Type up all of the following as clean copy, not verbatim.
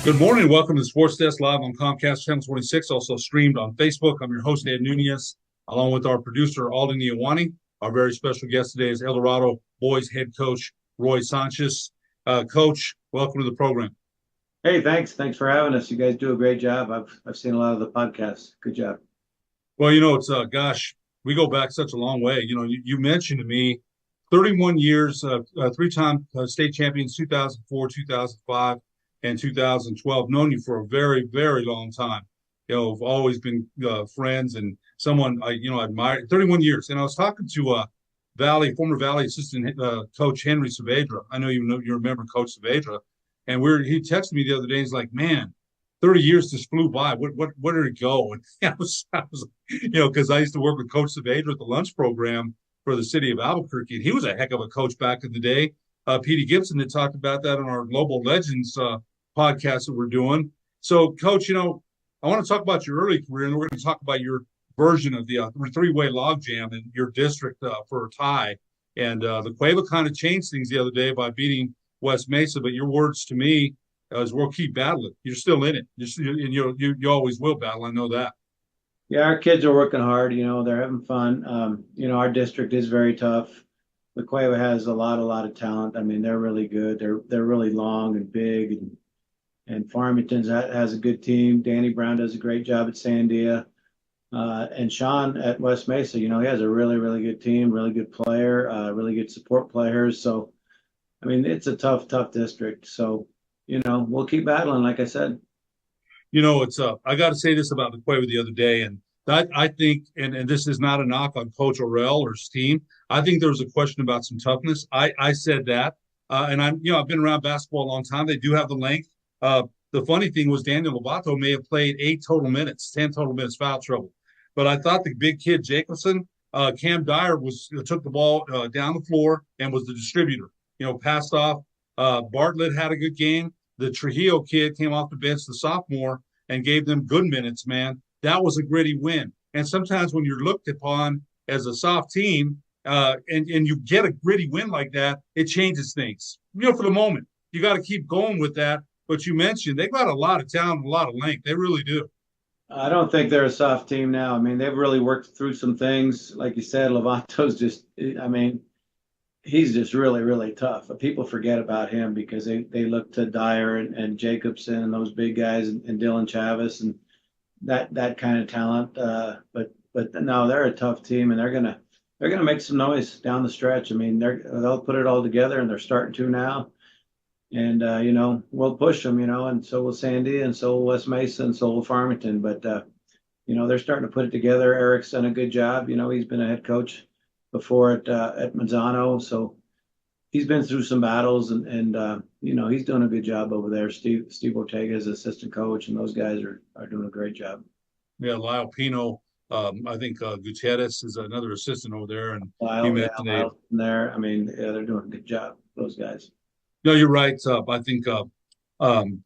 Good morning. Welcome to the Sports Desk live on Comcast Channel 26, also streamed on Facebook. I'm your host, Ed Nunez, along with our producer, Alden Iowani. Our very special guest today is El Dorado boys head coach, Roy Sanchez. Coach, welcome to the program. Hey, thanks. Thanks for having us. You guys do a great job. I've seen a lot of the podcasts. Good job. Well, it's we go back such a long way. You mentioned to me 31 years, three-time state champions, 2004, 2005, and 2012. Known you for a very, very long time. I've always been friends and someone I admire. 31 years, and I was talking to former Valley assistant coach Henry Saavedra. I know you remember Coach Saavedra, and he texted me the other day. He's like, "Man, 30 years just flew by. Where did it go?" And I was because I used to work with Coach Saavedra at the lunch program for the city of Albuquerque, and he was a heck of a coach back in the day. Petey Gibson had talked about that on our Global Legends podcast that we're doing. So, Coach, I want to talk about your early career, and we're going to talk about your version of the three-way logjam in your district for a tie. And the Cueva kind of changed things the other day by beating West Mesa. But your words to me is we'll keep battling. You're still in it, and you always will battle. I know that. Yeah, our kids are working hard. They're having fun. Our district is very tough. The Cueva has a lot of talent. I mean, they're really good. They're really long and big, and Farmington has a good team. Danny Brown does a great job at Sandia. And Sean at West Mesa, he has a really, really good team, really good player, really good support players. So, I mean, it's a tough district. So, we'll keep battling, like I said. It's I got to say this about the Cueva the other day, and I think, and this is not a knock on Coach Orell or his team. I think there was a question about some toughness. I said that, and I've been around basketball a long time. They do have the length. The funny thing was Daniel Lovato may have played 10 total minutes, foul trouble. But I thought the big kid Jacobson, Cam Dyer took the ball down the floor and was the distributor. Passed off. Bartlett had a good game. The Trujillo kid came off the bench, the sophomore, and gave them good minutes, man. That was a gritty win. And sometimes when you're looked upon as a soft team and you get a gritty win like that, it changes things. For the moment, you got to keep going with that. But you mentioned they've got a lot of talent, a lot of length. They really do. I don't think they're a soft team now. I mean, they've really worked through some things. Like you said, Lovato's he's just really, really tough. People forget about him because they look to Dyer and Jacobson and those big guys and Dylan Chavis and that kind of talent. But no, they're a tough team, and they're gonna make some noise down the stretch. I mean, they'll put it all together, and they're starting to now. And we'll push them, and so will Sandy, and so will West Mesa, and so will Farmington. But they're starting to put it together. Eric's done a good job. He's been a head coach before at Mazzano, so he's been through some battles, and he's doing a good job over there. Steve Ortega is assistant coach, and those guys are doing a great job. Yeah, Lyle Pino. I think Gutierrez is another assistant over there, and Lyle there. I mean, yeah, they're doing a good job. Those guys. No, you're right. I think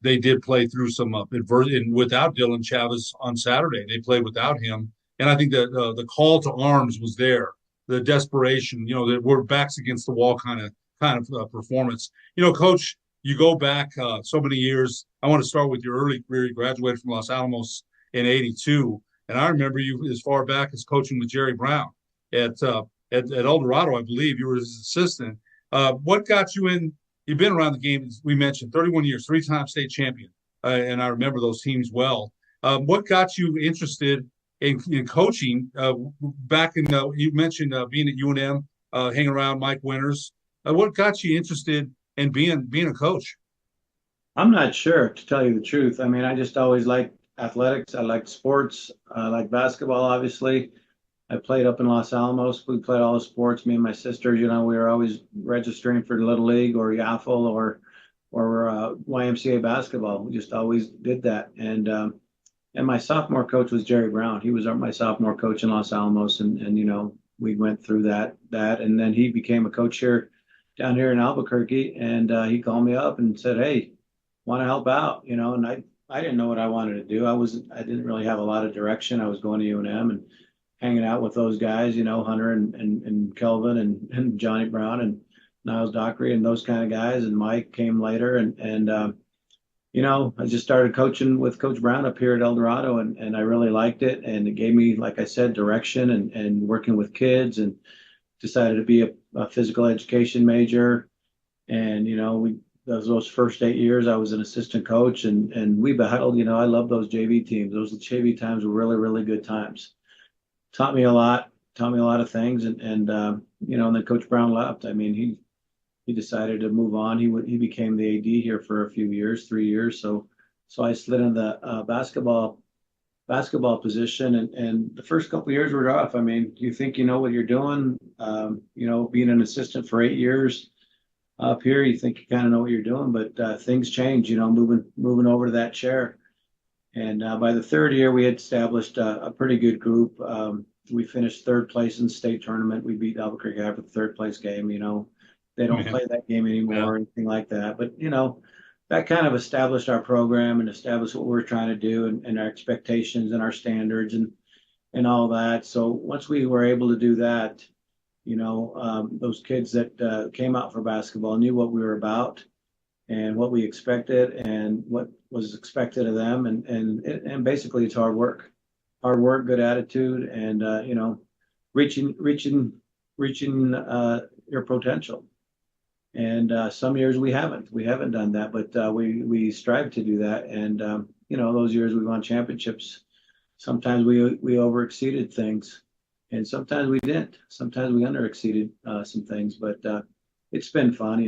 they did play through some adversity without Dylan Chavis on Saturday. They played without him, and I think that the call to arms was there. The desperation, that we're backs against the wall kind of performance. Coach, you go back so many years. I want to start with your early career. You graduated from Los Alamos in '82, and I remember you as far back as coaching with Jerry Brown at El Dorado. I believe you were his assistant. What got you in? You've been around the game, as we mentioned, 31 years, three-time state champion, and I remember those teams well. What got you interested in coaching back in? You mentioned being at UNM, hanging around Mike Winters. What got you interested in being a coach? I'm not sure, to tell you the truth. I mean, I just always liked athletics. I liked sports. I liked basketball, obviously. I played up in Los Alamos. We played all the sports. Me and my sisters, we were always registering for Little League or Yaffle or YMCA basketball. We just always did that. And my sophomore coach was Jerry Brown. He was my sophomore coach in Los Alamos, and we went through that. And then he became a coach down here in Albuquerque, and he called me up and said, "Hey, want to help out?" And I didn't know what I wanted to do. I didn't really have a lot of direction. I was going to UNM and hanging out with those guys, Hunter and Kelvin and Johnny Brown and Niles Dockery and those kind of guys. And Mike came later. And I just started coaching with Coach Brown up here at El Dorado, and I really liked it. And it gave me, like I said, direction and working with kids, and decided to be a physical education major. And, we those first 8 years, I was an assistant coach, and we battled. I love those JV teams. Those JV times were really, really good times. Taught me a lot of things. And then Coach Brown left. I mean, he decided to move on. He became the AD here for a few years, 3 years. So I slid in the basketball position, and the first couple of years were rough. I mean, you think you know what you're doing. Being an assistant for 8 years up here, you think you kind of know what you're doing, but things change. Moving over to that chair. And by the third year, we had established a pretty good group. We finished third place in the state tournament. We beat Albuquerque for the third place game. They don't Man, play that game anymore yeah. or anything like that. But that kind of established our program and established what we're trying to do, and our expectations and our standards and all that. So once we were able to do that, those kids that came out for basketball knew what we were about and what we expected and what was expected of them. And basically it's hard work, good attitude, and reaching your potential. And some years we haven't done that, but we strive to do that. And those years we won championships. Sometimes we over exceeded things, and sometimes we didn't. Sometimes we under exceeded some things, but it's been fun.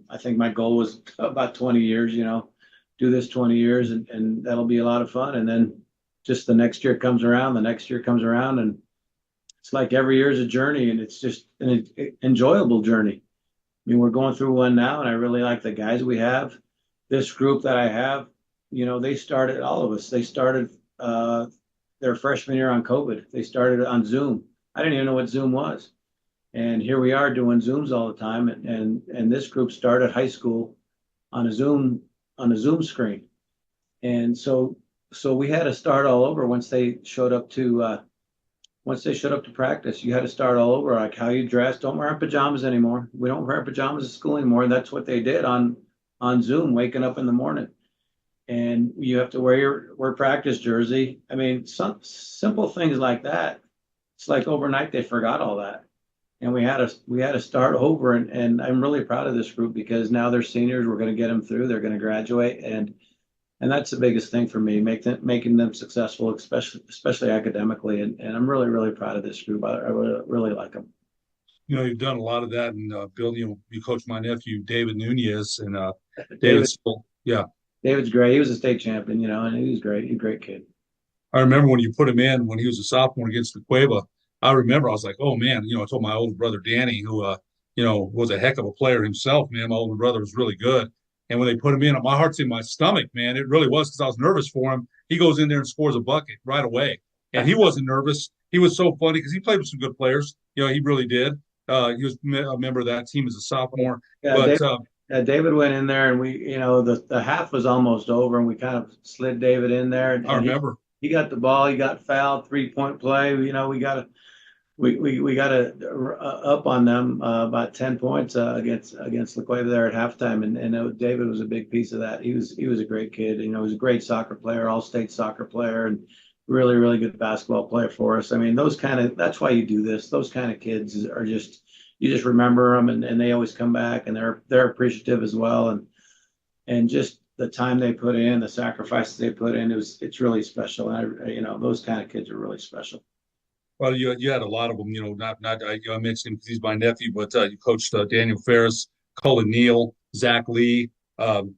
I think my goal was about 20 years. Do this 20 years, and that'll be a lot of fun. And then just the next year comes around, and it's like every year is a journey, and it's just an enjoyable journey. I mean, we're going through one now, and I really like the guys we have. This group that I have, they started, all of us, they started their freshman year on COVID. They started on Zoom. I didn't even know what Zoom was. And here we are doing Zooms all the time. And this group started high school on a Zoom screen. And so we had to start all over once they showed up to practice. You had to start all over, like how you dress. Don't wear our pajamas anymore. We don't wear pajamas at school anymore. And that's what they did on Zoom, waking up in the morning. And you have to wear your practice jersey. I mean, some simple things like that. It's like overnight they forgot all that. And we had to start over. And I'm really proud of this group because now they're seniors. We're going to get them through. They're going to graduate. And that's the biggest thing for me, making them successful, especially academically. And I'm really, really proud of this group. I really like them. You've done a lot of that and building. You coached my nephew David Nunez, and David, David's still, yeah. David's great. He was a state champion, and he was great. He's a great kid. I remember when you put him in when he was a sophomore against the Cueva. I remember I was like, oh man, I told my older brother Danny, who was a heck of a player himself, man. My older brother was really good. And when they put him in, my heart's in my stomach, man. It really was because I was nervous for him. He goes in there and scores a bucket right away. And he wasn't nervous. He was so funny because he played with some good players. He really did. He was a member of that team as a sophomore. Yeah, But David went in there, and the half was almost over, and we kind of slid David in there, I and remember. he got the ball, he got fouled, 3-point play. We got to up on them about 10 points against La Cueva there at halftime, and David was a big piece of that. He was a great kid. He was a great soccer player, all-state soccer player, and really, really good basketball player for us. I mean, that's why you do this. Those kind of kids are just, you just remember them, and they always come back, and they're appreciative as well, and just the time they put in, the sacrifices they put in, it's really special. And those kind of kids are really special. Well, you had a lot of them. Not I mentioned him because he's my nephew, but you coached Daniel Ferris, Cullen Neal, Zach Lee,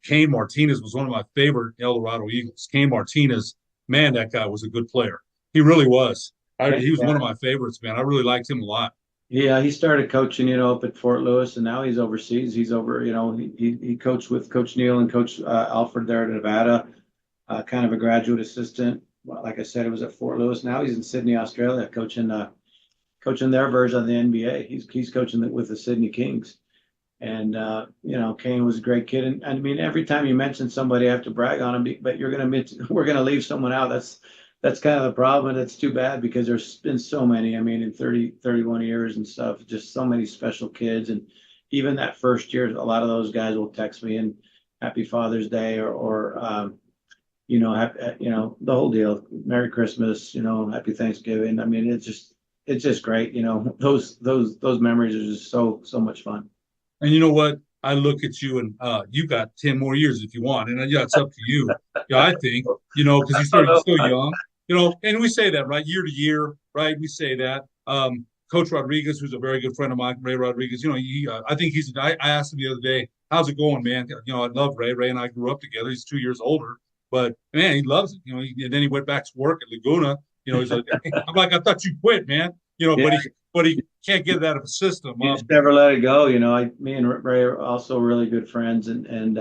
Kane Martinez was one of my favorite El Dorado Eagles. Kane Martinez, man, that guy was a good player. He really was. He was Yeah. one of my favorites, man. I really liked him a lot. Yeah, he started coaching, up at Fort Lewis, and now he's overseas. He's over, he coached with Coach Neal and Coach Alfred there at Nevada, kind of a graduate assistant. Well, like I said, it was at Fort Lewis. Now he's in Sydney, Australia, coaching their version of the NBA. He's coaching with the Sydney Kings. And Kane was a great kid. And I mean, every time you mention somebody, I have to brag on him, but we're gonna leave someone out. That's kind of the problem, and it's too bad because there's been so many. I mean, in 31 years and stuff, just so many special kids. And even that first year, a lot of those guys will text me, Happy Father's Day, or you know, the whole deal. Merry Christmas, Happy Thanksgiving. I mean, it's just great. Those memories are just so much fun. And you know what? I look at you and you got 10 more years if you want. And yeah, it's up to you. Yeah, I think, because you're still young, and we say that, right? Year to year, right? We say that. Coach Rodriguez, who's a very good friend of mine, Ray Rodriguez, I think I asked him the other day, how's it going, man? I love Ray. Ray and I grew up together. He's 2 years older, but man, he loves it. And then he went back to work at Laguna. He's like, I'm like, I thought you quit, man. Yeah. But he can't get it out of a system. You just never let it go. Me and Ray are also really good friends, and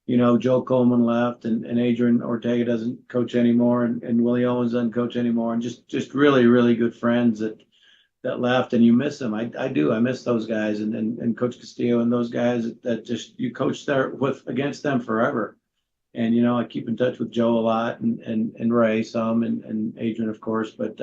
Joe Coleman left, and Adrian Ortega doesn't coach anymore, and Willie Owens doesn't coach anymore, and just really, really good friends that left, and you miss them. I do. I miss those guys, and Coach Castillo and those guys that just you coach there against them forever. And I keep in touch with Joe a lot, and Ray some, and Adrian, of course, but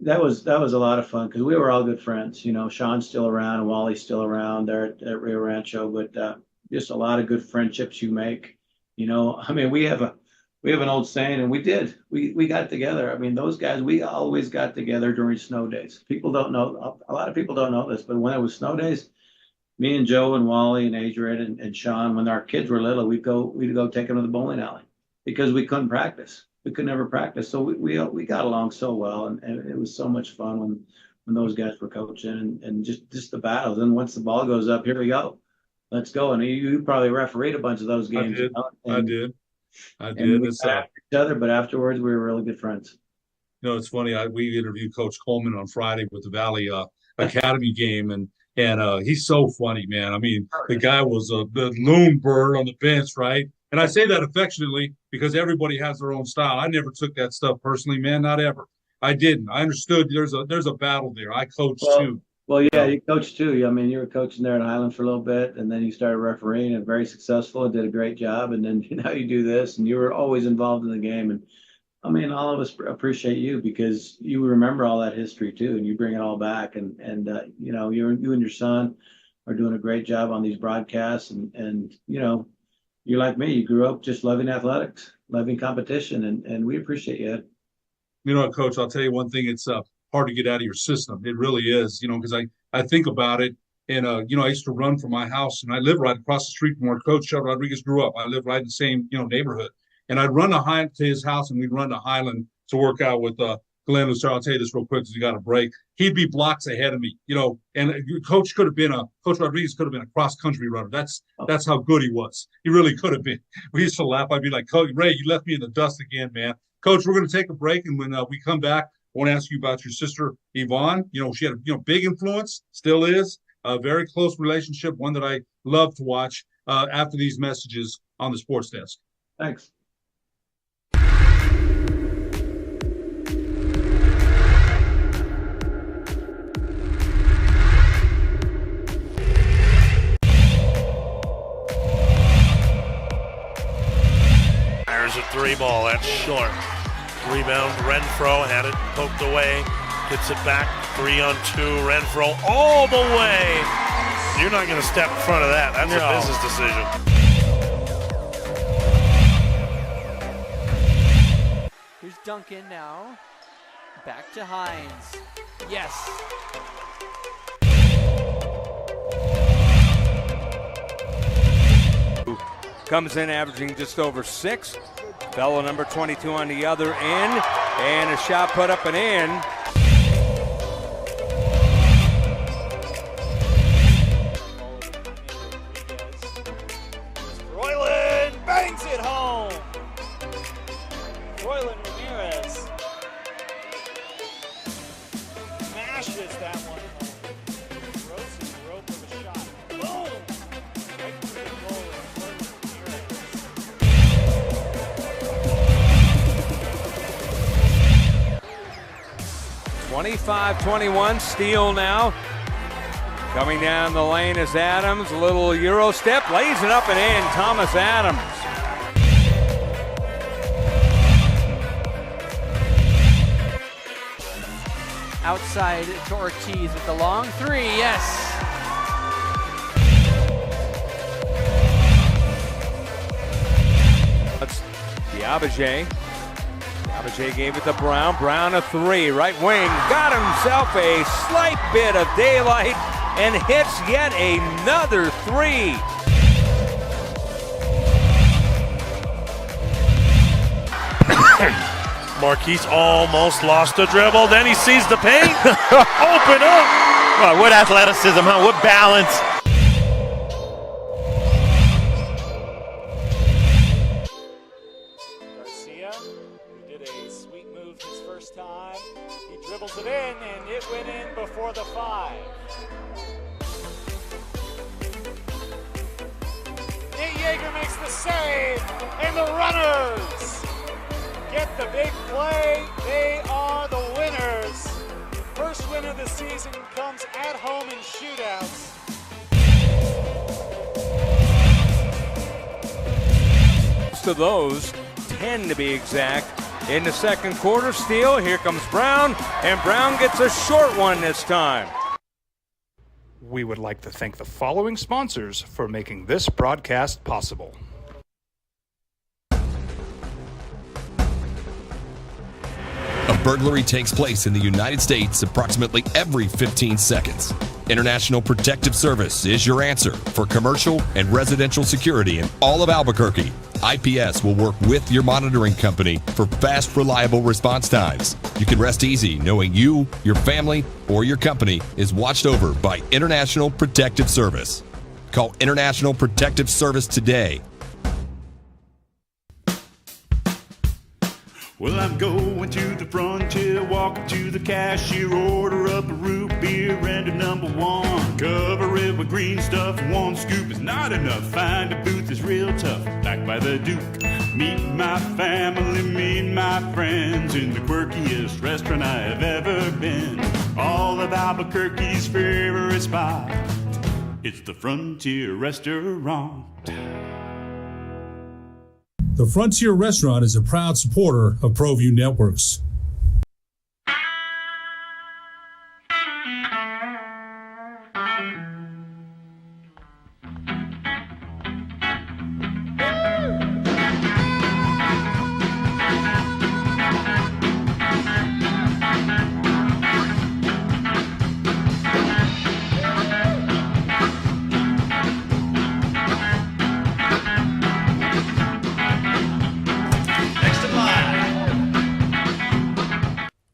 that was a lot of fun because we were all good friends. Sean's still around and Wally's still around there at Rio Rancho, but just a lot of good friendships you make. I mean, we have an old saying, and we got together. I mean, those guys, we always got together during snow days. People don't know, a lot of people don't know this, but when it was snow days, me and Joe and Wally and Adrian and Sean, when our kids were little, we'd go take them to the bowling alley because we couldn't practice. We could never practice. So we got along so well, and it was so much fun when those guys were coaching, and just the battles. And once the ball goes up, here we go. Let's go. And you probably refereed a bunch of those games. I did. We got after each other, but afterwards we were really good friends. It's funny. We interviewed Coach Coleman on Friday with the Valley Academy game, and he's so funny, man. I mean, the guy was the loon bird on the bench, right? And I say that affectionately because everybody has their own style. I never took that stuff personally, man, not ever. I didn't. I understood there's a battle there. I coached too. Well, yeah, you coached too. I mean, you were coaching there at Highland for a little bit, and then you started refereeing and very successful and did a great job. And then you do this, and you were always involved in the game. And I mean, all of us appreciate you because you remember all that history too, and you bring it all back. And you and your son are doing a great job on these broadcasts, and you're like me. You grew up just loving athletics, loving competition, and we appreciate you, Ed. Coach, I'll tell you one thing. It's hard to get out of your system. It really is, because I think about it. And, I used to run from my house, and I live right across the street from where Coach Rodriguez grew up. I live right in the same, neighborhood. And I'd run to his house, and we'd run to Highland to work out with Glenn Lucero. I'll tell you this real quick because you got a break. He'd be blocks ahead of me, and Coach Rodriguez could have been a cross-country runner. That's how good he was. He really could have been. We used to laugh. I'd be like, Coach Ray, you left me in the dust again, man. Coach, we're going to take a break, and when we come back, I want to ask you about your sister, Yvonne. She had a big influence, still is, a very close relationship, one that I love to watch after these messages on the Sports Desk. Thanks. There's a 3-ball, that's short. Rebound, Renfro had it poked away, gets it back, 3-on-2, Renfro all the way. You're not going to step in front of that. That's a business decision. Here's Duncan now. Back to Hines. Yes. Comes in averaging just over 6. Fellow number 22 on the other end, and a shot put up and in. Royland bangs it home. Royland Ramirez smashes that one home. Rosen broke with a shot. Boom! Right through the goal of Royland Ramirez. 25-21, steal now. Coming down the lane is Adams, a little Euro step, lays it up and in, Thomas Adams. Outside to Ortiz with the long 3, yes. Yabage gave it to Brown. Brown a three. Right wing. Got himself a slight bit of daylight and hits yet another three. Marquise almost lost the dribble. Then he sees the paint. Open up. Well, what athleticism, huh? What balance. Garcia, who did a sweet move his first time. He dribbles it in, and it went in before the 5. Nate Yeager makes the save, and the runners get the big play. They are the winners. First win of the season comes at home in shootouts. Most of those, 10 to be exact, in the second quarter. Steal, here comes Brown, and Brown gets a short one this time. We would like to thank the following sponsors for making this broadcast possible. A burglary takes place in the United States approximately every 15 seconds. International Protective Service is your answer for commercial and residential security in all of Albuquerque. IPS will work with your monitoring company for fast, reliable response times. You can rest easy knowing you, your family, or your company is watched over by International Protective Service. Call International Protective Service today. Well, I'm going to the frontier, walking to the cashier, order up a root beer and a number 1. Cover it with green stuff, 1 scoop is not enough. Find a booth is real tough, back by the Duke. Meet my family, meet my friends in the quirkiest restaurant I have ever been. All of Albuquerque's favorite spot, it's the Frontier Restaurant. The Frontier Restaurant is a proud supporter of ProView Networks.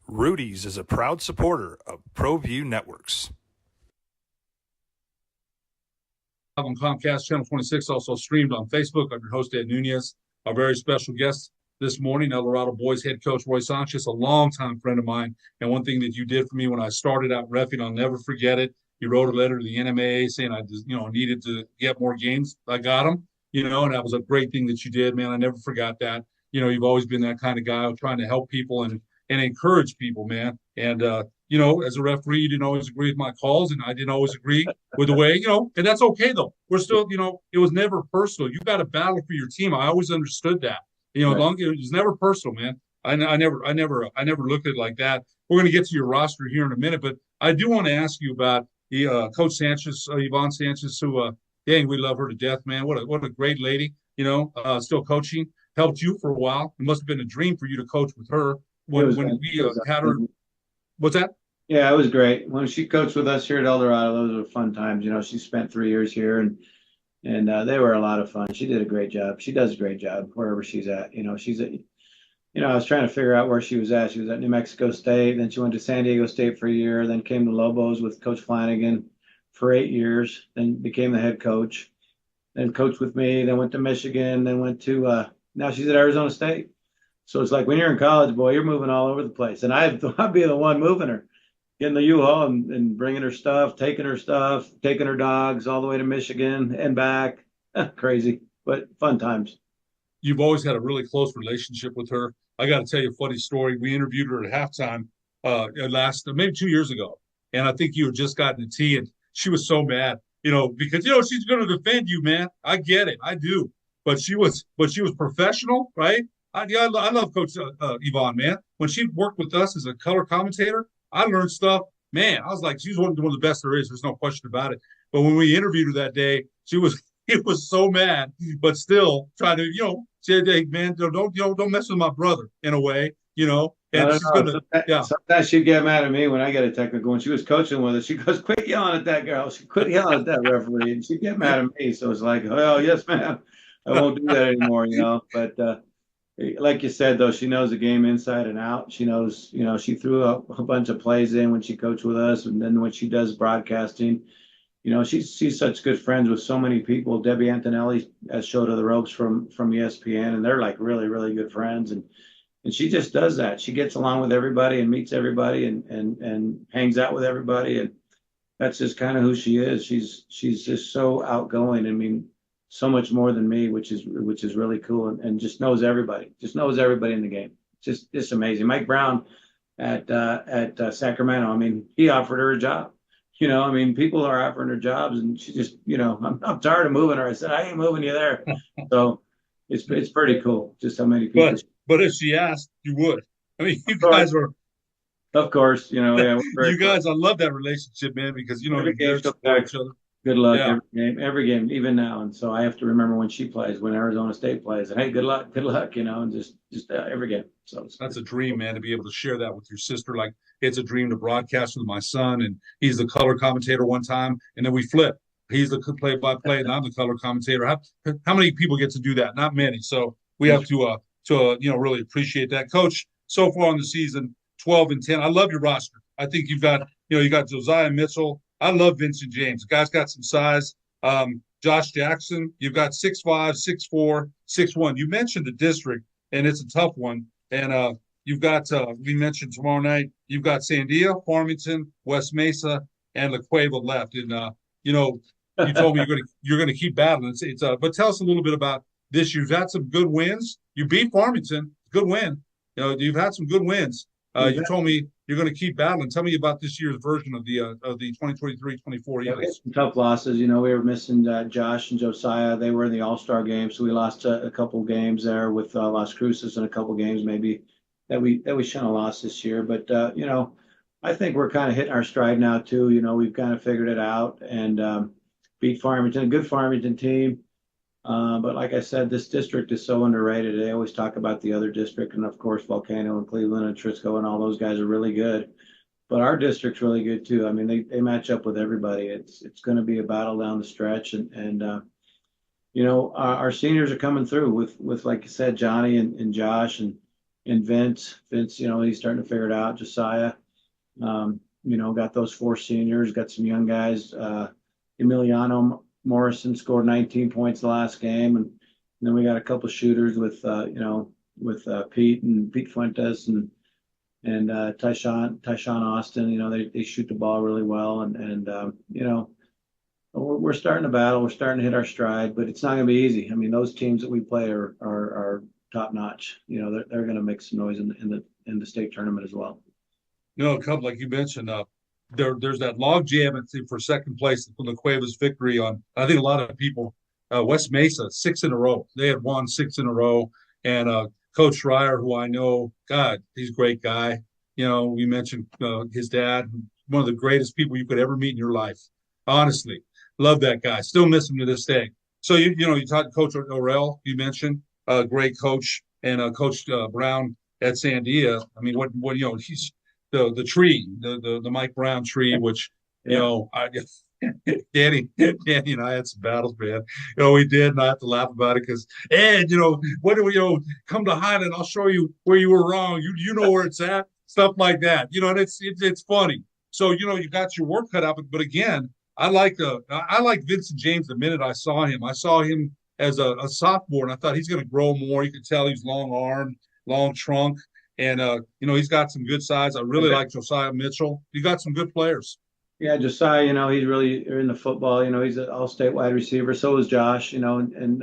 Rudy's is a proud supporter of ProView Networks. On Comcast Channel 26, also streamed on Facebook. I'm your host, Ed Nunez. Our very special guest this morning, El Dorado Boys head coach Roy Sanchez, a longtime friend of mine. And one thing that you did for me when I started out reffing, I'll never forget it. You wrote a letter to the NMAA saying I just, needed to get more games. I got them, and that was a great thing that you did, man. I never forgot that. You've always been that kind of guy trying to help people and encourage people, man. And, as a referee, you didn't always agree with my calls, and I didn't always agree with the way, and that's okay, though. We're still, it was never personal. You got to battle for your team. I always understood that. Right. It was never personal, man. I never looked at it like that. We're going to get to your roster here in a minute, but I do want to ask you about the Coach Sanchez, Yvonne Sanchez, who, dang, we love her to death, man. What a great lady, still coaching. Helped you for a while. It must have been a dream for you to coach with her. When we had her, what's that? Yeah, it was great. When she coached with us here at El Dorado, those were fun times. She spent 3 years here, and they were a lot of fun. She did a great job. She does a great job wherever she's at. I was trying to figure out where she was at. She was at New Mexico State, then she went to San Diego State for a year, then came to Lobos with Coach Flanagan for 8 years, then became the head coach, then coached with me, then went to Michigan, then went to now she's at Arizona State. So it's like when you're in college, boy, you're moving all over the place. And I'd be the one moving her, getting the U-Haul and bringing her stuff, taking her dogs all the way to Michigan and back. Crazy, but fun times. You've always had a really close relationship with her. I got to tell you a funny story. We interviewed her at halftime maybe 2 years ago. And I think you had just gotten a tee, and she was so mad, because, she's going to defend you, man. I get it. I do. But she was professional, right? I love Coach Yvonne, man. When she worked with us as a color commentator, I learned stuff. Man, I was like, she's one of the best there is. There's no question about it. But when we interviewed her that day, it was so mad, but still trying to, said, "Hey man, don't mess with my brother," in a way, And I she's don't know. gonna, Sometimes, yeah, sometimes she'd get mad at me when I get a technical. When she was coaching with us, she goes, "Quit yelling at that girl. She quit yelling at that referee." And she'd get mad at me. So it's like, "Oh yes, ma'am. I won't do that anymore." But like you said, though, she knows the game inside and out. She knows, she threw a bunch of plays in when she coached with us, and then when she does broadcasting, she's such good friends with so many people. Debbie Antonelli has showed her the ropes from ESPN, and they're like really, really good friends. And she just does that. She gets along with everybody and meets everybody and hangs out with everybody. And that's just kind of who she is. She's just so outgoing. I mean, so much more than me, which is really cool, and just knows everybody. Just knows everybody in the game. Just amazing. Mike Brown at Sacramento. I mean, he offered her a job. I mean, people are offering her jobs, and she just, I'm tired of moving her. I said, I ain't moving you there. So it's pretty cool just how many people. But if she asked, you would. I mean, you guys are. Of course, yeah. You guys, I love that relationship, man, because every game you support each other. Good luck, Yeah. every game, even now. And so I have to remember when she plays, when Arizona State plays, and hey, good luck, and just every game. So that's a dream, man, to be able to share that with your sister. Like, it's a dream to broadcast with my son, and he's the color commentator one time, and then we flip. He's the play-by-play, and I'm the color commentator. How many people get to do that? Not many. So we have to really appreciate that, Coach. So far in the season, 12-10. I love your roster. I think you got Josiah Mitchell. I love Vincent James. The guy's got some size. Josh Jackson, you've got 6'5", 6'4", 6'1". You mentioned the district, and it's a tough one. And you've got we mentioned tomorrow night. You've got Sandia, Farmington, West Mesa, and La Cueva left. And you told me you're gonna keep battling. But tell us a little bit about this. You've had some good wins. You beat Farmington, good win. You've had some good wins. You told me you're going to keep battling. Tell me about this year's version of the 2023-24 Eagles. Some tough losses. We were missing Josh and Josiah. They were in the All-Star game, so we lost a couple games there with Las Cruces and a couple games maybe that we shouldn't have lost this year. But I think we're kind of hitting our stride now too. We've kind of figured it out and beat Farmington, a good Farmington team. But like I said, this district is so underrated. They always talk about the other district, and of course, Volcano and Cleveland and Trisco and all those guys are really good. But our district's really good too. I mean, they match up with everybody. It's going to be a battle down the stretch, and our seniors are coming through with like you said, Johnny and Josh and Vince. Vince, he's starting to figure it out. Josiah, got those 4 seniors. Got some young guys. Emiliano Morrison scored 19 points the last game, and then we got a couple shooters with Pete Fuentes and Tyshawn Austin. They shoot the ball really well, and we're starting to battle. We're starting to hit our stride, but it's not going to be easy. I mean, those teams that we play are top notch. They're going to make some noise in the state tournament as well. A couple like you mentioned. There's that log jam for second place for the Cuevas victory on. I think a lot of people, West Mesa 6 in a row. They had won 6 in a row, and Coach Schreier, who I know, God, he's a great guy. We mentioned his dad, one of the greatest people you could ever meet in your life. Honestly, love that guy. Still miss him to this day. So you talked to Coach Orell. You mentioned great coach, and Coach Brown at Sandia. I mean, what he's. The tree, the Mike Brown tree, which Danny and I had some battles, man. We did, and I have to laugh about it because, Ed, what do we, come to Highland? I'll show you where you were wrong. You know where it's at, stuff like that. And it's funny. So you got your work cut out, but again, I like Vincent James. The minute I saw him as a sophomore, and I thought he's going to grow more. You could tell he's long armed, long trunk. And, he's got some good size. I really like Josiah Mitchell. You got some good players. Yeah, Josiah, he's really in the football. He's an all-state wide receiver. So is Josh, and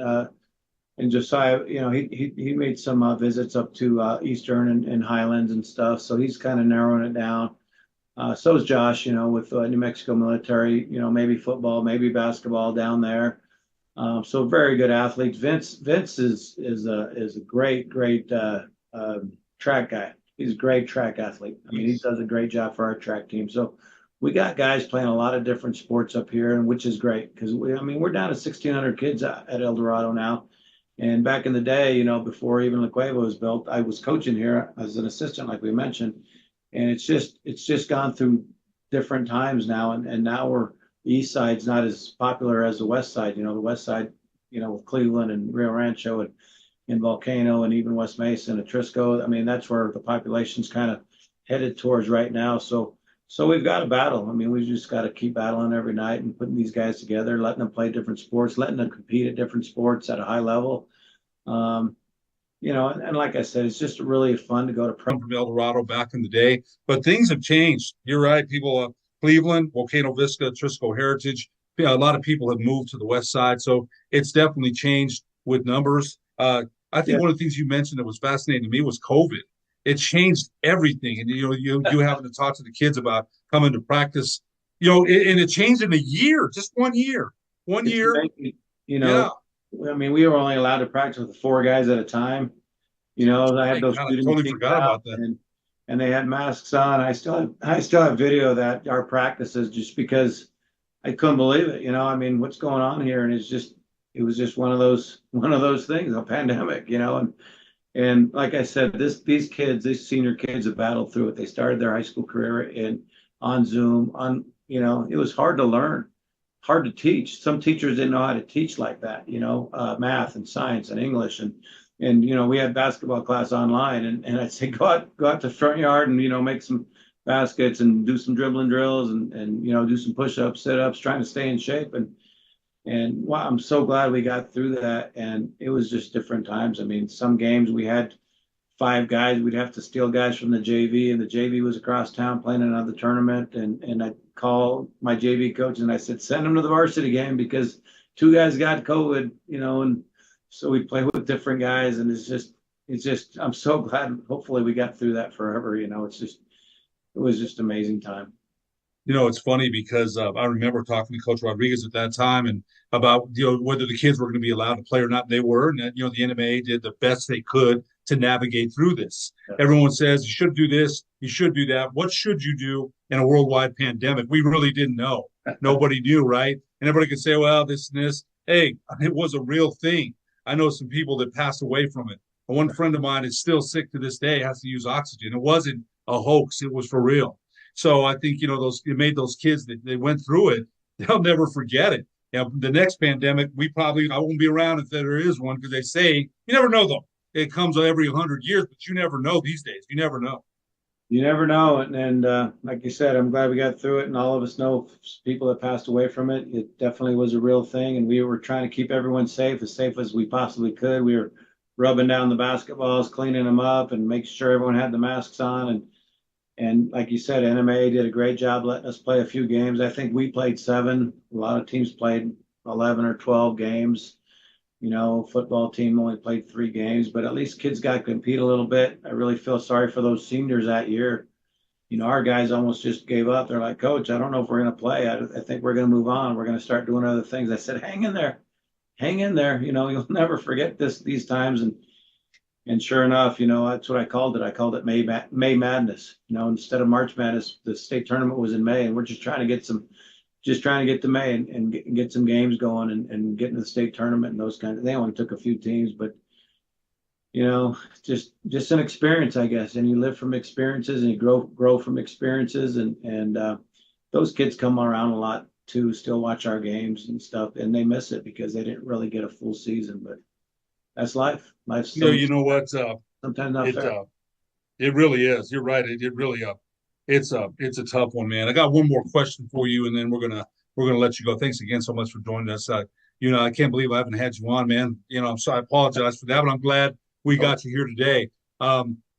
Josiah, he made some visits up to Eastern and Highlands and stuff. So he's kind of narrowing it down. So is Josh, with New Mexico military, maybe football, maybe basketball down there. So very good athletes. Vince is a great track guy. He's a great track athlete. I mean, he does a great job for our track team. So we got guys playing a lot of different sports up here, and which is great because we're down to 1,600 kids at El Dorado now, And back in the day, you know, before even La Cueva was built, I was coaching here as an assistant, like we mentioned. And it's just gone through different times now. And now we're, the East Side's not as popular as the West Side. You know, the West Side, you know, with Cleveland and Rio Rancho and Volcano and even West Mesa and Atrisco. I mean, that's where the population's kind of headed towards right now. So we've got to battle. I mean, we just got to keep battling every night and putting these guys together, letting them play different sports, letting them compete at different sports at a high level. You know, and like I said, it's just really fun to go to pro. From El Dorado back in the day, but things have changed. You're right. People, Cleveland, Volcano Vista, Trisco Heritage, a lot of people have moved to the West Side. So it's definitely changed with numbers. I think one of the things you mentioned that was fascinating to me was COVID. It changed everything. And, you know, you having to talk to the kids about coming to practice, you know, and it changed in a year, just 1 year. 1 year. Amazing. You know, I mean, we were only allowed to practice with 4 guys at a time. You know, I had those students totally forgot about that. And they had masks on. I still have video of that, our practices, just because I couldn't believe it. You know, I mean, what's going on here? And it was just one of those things, a pandemic, you know. And like I said, these senior kids have battled through it. They started their high school career on Zoom, you know, it was hard to learn, hard to teach. Some teachers didn't know how to teach like that, you know, math and science and English. And, you know, we had basketball class online, and I'd say, go out to the front yard and, you know, make some baskets and do some dribbling drills and, you know, do some push-ups, sit-ups, trying to stay in shape. And wow, I'm so glad we got through that. And it was just different times. I mean, some games we had 5 guys, we'd have to steal guys from the JV, and the JV was across town playing another tournament. And I called my JV coach and I said, send them to the varsity game because 2 guys got COVID, you know, and so we play with different guys. And it's just, I'm so glad. Hopefully we got through that forever. You know, it was just amazing time. You know, it's funny because I remember talking to Coach Rodriguez at that time and about, you know, whether the kids were going to be allowed to play or not. And they were, and you know, the NMA did the best they could to navigate through this. Yeah. Everyone says you should do this, you should do that. What should you do in a worldwide pandemic? We really didn't know. Nobody knew, right? And everybody could say, well, this and this. Hey, it was a real thing. I know some people that passed away from it. And one friend of mine is still sick to this day, has to use oxygen. It wasn't a hoax. It was for real. So I think, you know, it made those kids that they went through it, they'll never forget it. You know, the next pandemic, I won't be around if there is one, because they say, you never know though. It comes every 100 years, but you never know these days. You never know. You never know. And like you said, I'm glad we got through it, and all of us know people that passed away from it. It definitely was a real thing, and we were trying to keep everyone safe as we possibly could. We were rubbing down the basketballs, cleaning them up, and making sure everyone had the masks on. And like you said, NMA did a great job letting us play a few games. I think we played 7. A lot of teams played 11 or 12 games. You know, football team only played 3 games, but at least kids got to compete a little bit. I really feel sorry for those seniors that year. You know, our guys almost just gave up. They're like, Coach, I don't know if we're going to play. I think we're going to move on. We're going to start doing other things. I said, hang in there. Hang in there. You know, you'll never forget these times. And sure enough, you know, that's what I called it. I called it May Madness. You know, instead of March Madness, the state tournament was in May, and we're just trying to get to May and get some games going and get into the state tournament and those kinds of. They only took a few teams, but you know, just an experience, I guess. And you live from experiences, and you grow from experiences, and those kids come around a lot too, still watch our games and stuff, and they miss it because they didn't really get a full season. But that's life. Life's so, you know what? Sometimes not fair. It really is. You're right. It really it's a tough one, man. I got one more question for you, and then we're gonna let you go. Thanks again so much for joining us. You know, I can't believe I haven't had you on, man. You know, I'm sorry. I apologize for that, but I'm glad we got you here today.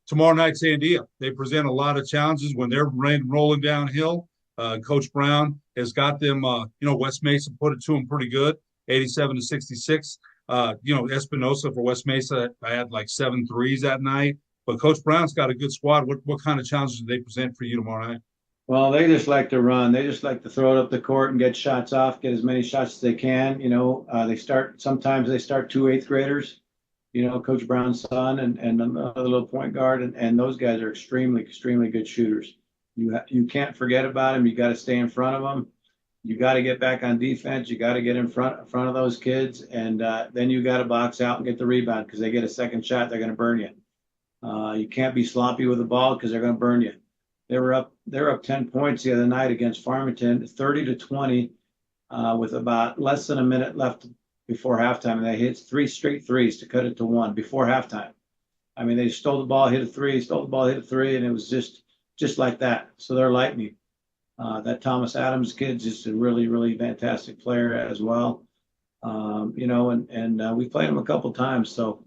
Tomorrow night, Sandia, they present a lot of challenges when they're rolling downhill. Coach Brown has got them. You know, West Mesa put it to them pretty good, 87-66. You know, Espinosa for West Mesa, I had like 7 threes that night. But Coach Brown's got a good squad. What kind of challenges do they present for you tomorrow night? Well, they just like to run. They just like to throw it up the court and get shots off, get as many shots as they can. You know, sometimes they start 2 8th graders, you know, Coach Brown's son and another little point guard. And those guys are extremely, extremely good shooters. You can't forget about them. You got to stay in front of them. You got to get back on defense. You got to get in front of those kids, and then you got to box out and get the rebound because they get a second shot, they're going to burn you. You can't be sloppy with the ball because they're going to burn you. They were up 10 points the other night against Farmington, 30-20, with about less than a minute left before halftime, and they hit 3 straight threes to cut it to 1 before halftime. I mean, they stole the ball, hit a 3, stole the ball, hit a 3, and it was just like that. So they're lightning. That Thomas Adams kid's just a really, really fantastic player as well. You know, and we played him a couple times, so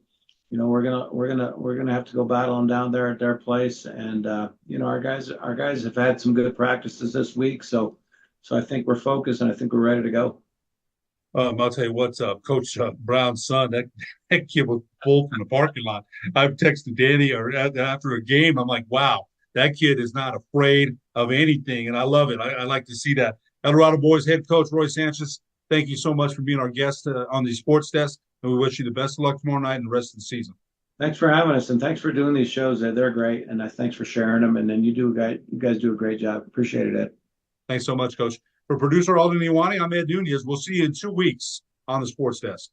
you know we're gonna have to go battle them down there at their place. And you know, our guys have had some good practices this week, so I think we're focused and I think we're ready to go. I'll tell you what's up, Coach Brown's son. That kid was pulled from the parking lot. I've texted Danny after a game. I'm like, wow, that kid is not afraid of anything, and I love it. I like to see that. El Dorado Boys head coach Roy Sanchez, thank you so much for being our guest on the Sports Desk, and we wish you the best of luck tomorrow night and the rest of the season. Thanks for having us, and thanks for doing these shows. They're great, and thanks for sharing them. And then you guys do a great job. Appreciate it, Ed. Thanks so much, Coach. For producer Alden Iwani, I'm Ed Nunez. We'll see you in 2 weeks on the Sports Desk.